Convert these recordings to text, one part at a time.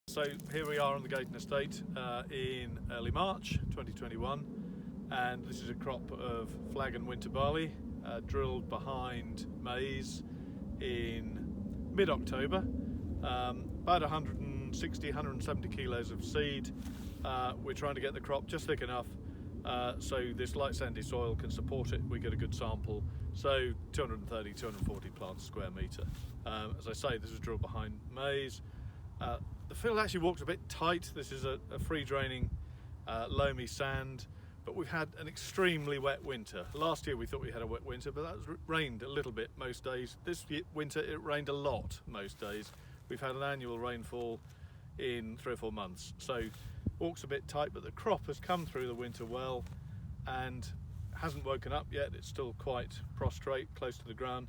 So here we are on the Gayton Estate in early March 2021, and this is a crop of flag and winter barley drilled behind maize in mid-October. About 160-170 kilos of seed. We're trying to get the crop just thick enough so this light sandy soil can support it. We get a good sample, so 230-240 plants a square metre. As I say, this is drilled behind maize. The field actually walks a bit tight. This is a free draining loamy sand, but we've had an extremely wet winter. Last year we thought we had a wet winter, but that rained a little bit most days. This winter it rained a lot most days. We've had an annual rainfall in 3 or 4 months, so walks a bit tight, but the crop has come through the winter well and hasn't woken up yet. It's still quite prostrate, close to the ground.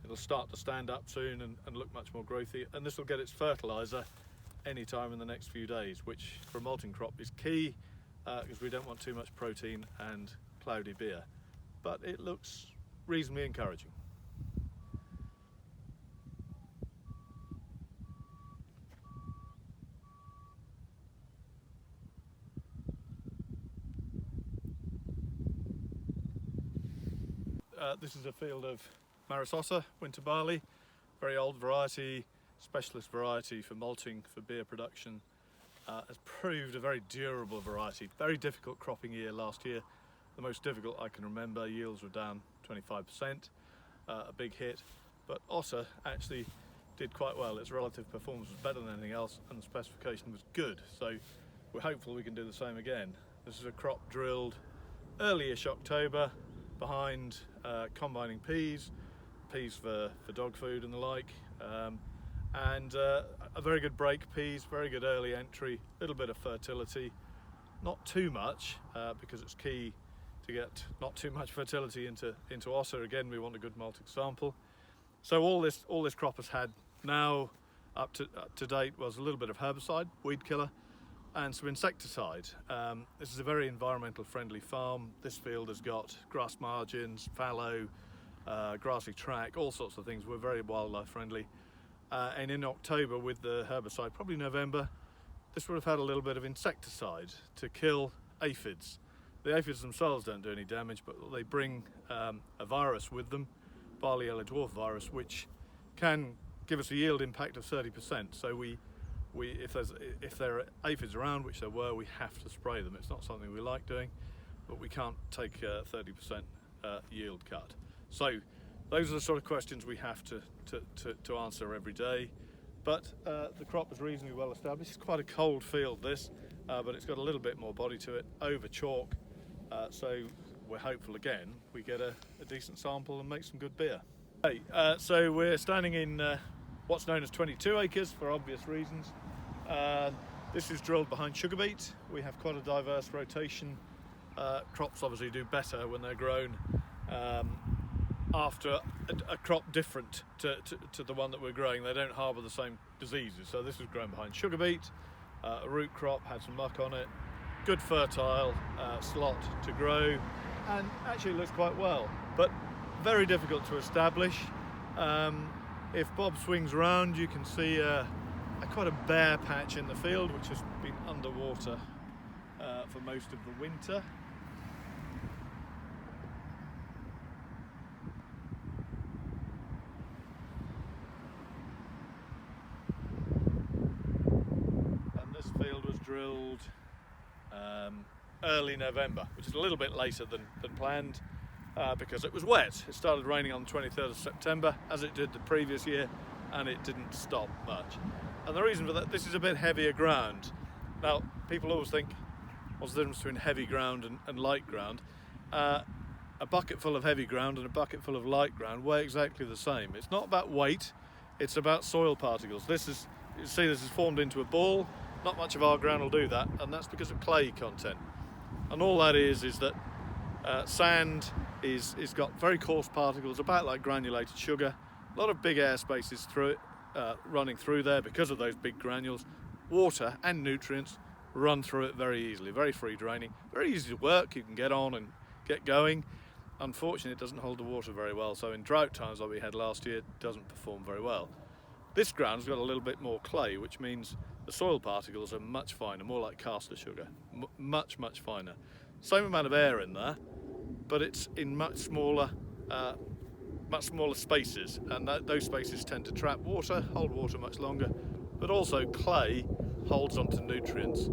It'll start to stand up soon and look much more growthy, and this will get its fertiliser any time in the next few days, which for a malting crop is key because we don't want too much protein and cloudy beer. But it looks reasonably encouraging. This is a field of Marisosa winter barley, very old variety, specialist variety for malting, for beer production. Has proved a very durable variety. Very difficult cropping year last year, the most difficult I can remember. Yields were down 25%, a big hit, but Ossa actually did quite well. Its relative performance was better than anything else and the specification was good, so we're hopeful we can do the same again. This is a crop drilled early-ish October behind combining peas for dog food and the like, and a very good break peas, very good early entry, a little bit of fertility, not too much because it's key to get not too much fertility into Ossa. Again, we want a good malting sample. So all this crop has had now up to date was a little bit of herbicide, weed killer, and some insecticide. This is a very environmental friendly farm. This field has got grass margins, fallow, grassy track, all sorts of things. We're very wildlife friendly. And in October with the herbicide, probably November, this would have had a little bit of insecticide to kill aphids. The aphids themselves don't do any damage, but they bring a virus with them, Barley yellow dwarf virus, which can give us a yield impact of 30%. So if there are aphids around, which there were, we have to spray them. It's not something we like doing, but we can't take a 30% yield cut. So those are the sort of questions we have to answer every day. But the crop is reasonably well established. It's quite a cold field this, but it's got a little bit more body to it, over chalk. So we're hopeful again we get a decent sample and make some good beer. Okay, so we're standing in what's known as 22 acres for obvious reasons. This is drilled behind sugar beet. We have quite a diverse rotation. Crops obviously do better when they're grown after a crop different to the one that we're growing. They don't harbour the same diseases. So this was grown behind sugar beet, a root crop, had some muck on it, good fertile slot to grow, and actually looks quite well, but very difficult to establish. If Bob swings around, you can see quite a bare patch in the field which has been underwater for most of the winter. Drilled early November, which is a little bit later than planned because it was wet. It started raining on the 23rd of September as it did the previous year, and it didn't stop much. And the reason for that, this is a bit heavier ground. Now people always think, what's the difference between heavy ground and light ground? A bucket full of heavy ground and a bucket full of light ground weigh exactly the same. It's not about weight, it's about soil particles. This is formed into a ball. Not much of our ground will do that, and that's because of clay content. And all that is that sand is got very coarse particles, about like granulated sugar. A lot of big air spaces through it, running through there because of those big granules. Water and nutrients run through it very easily, very free draining, very easy to work. You can get on and get going. Unfortunately, it doesn't hold the water very well, so in drought times like we had last year, it doesn't perform very well. This ground's got a little bit more clay, which means The soil particles are much finer, more like caster sugar, much finer. Same amount of air in there, but it's in much smaller spaces, and those spaces tend to trap water, hold water much longer, but also clay holds onto nutrients,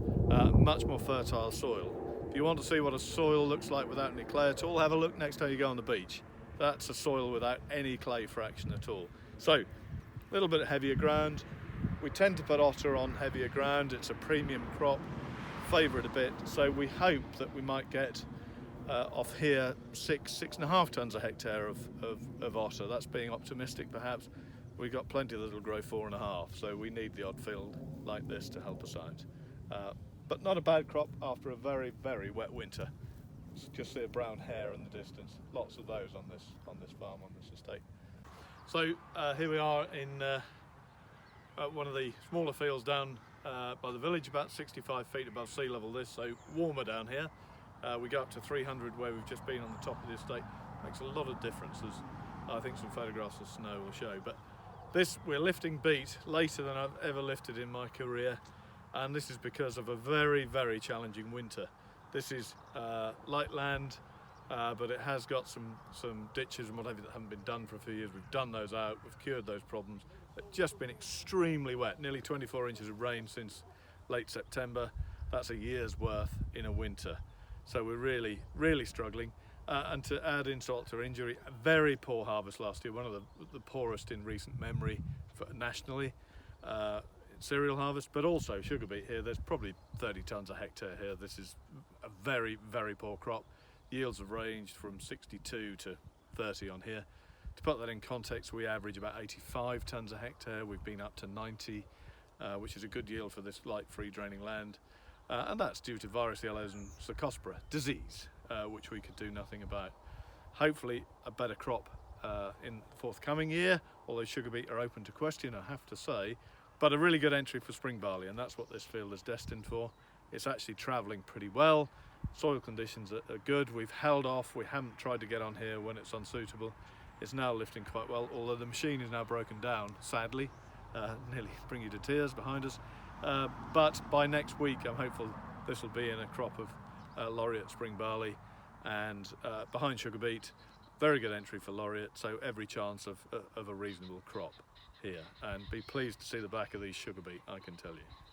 much more fertile soil. If you want to see what a soil looks like without any clay at all, have a look next time you go on the beach. That's a soil without any clay fraction at all. So, a little bit heavier ground. We tend to put otter on heavier ground. It's a premium crop, favour it a bit. So we hope that we might get off here 6.5 tonnes a hectare of otter. That's being optimistic perhaps. We've got plenty that'll grow 4.5, so we need the odd field like this to help us out. But not a bad crop after a very wet winter. Just see a brown hare in the distance. Lots of those on this farm, on this estate. So here we are in one of the smaller fields down by the village, about 65 feet above sea level. So warmer down here. We go up to 300 where we've just been on the top of the estate. Makes a lot of difference, as I think some photographs of snow will show. But this, we're lifting beet later than I've ever lifted in my career, and this is because of a very challenging winter. This is light land, but it has got some ditches and whatever that haven't been done for a few years. We've done those out, we've cured those problems. It's just been extremely wet, nearly 24 inches of rain since late September. That's a year's worth in a winter. So we're really struggling. And to add insult to injury, a very poor harvest last year, one of the poorest in recent memory nationally. Cereal harvest, but also sugar beet here. There's probably 30 tonnes a hectare here. This is a very poor crop. Yields have ranged from 62 to 30 on here. To put that in context, we average about 85 tonnes a hectare. We've been up to 90, which is a good yield for this light free draining land. And that's due to varicella and Cercospora disease, which we could do nothing about. Hopefully a better crop in the forthcoming year, although sugar beet are open to question, I have to say. But a really good entry for spring barley, and that's what this field is destined for. It's actually travelling pretty well. Soil conditions are good. We've held off. We haven't tried to get on here when it's unsuitable. It's now lifting quite well, although the machine is now broken down, sadly. Nearly bring you to tears behind us. But by next week, I'm hopeful this will be in a crop of laureate spring barley, and behind sugar beet, very good entry for laureate, so every chance of a reasonable crop here. And be pleased to see the back of these sugar beet, I can tell you.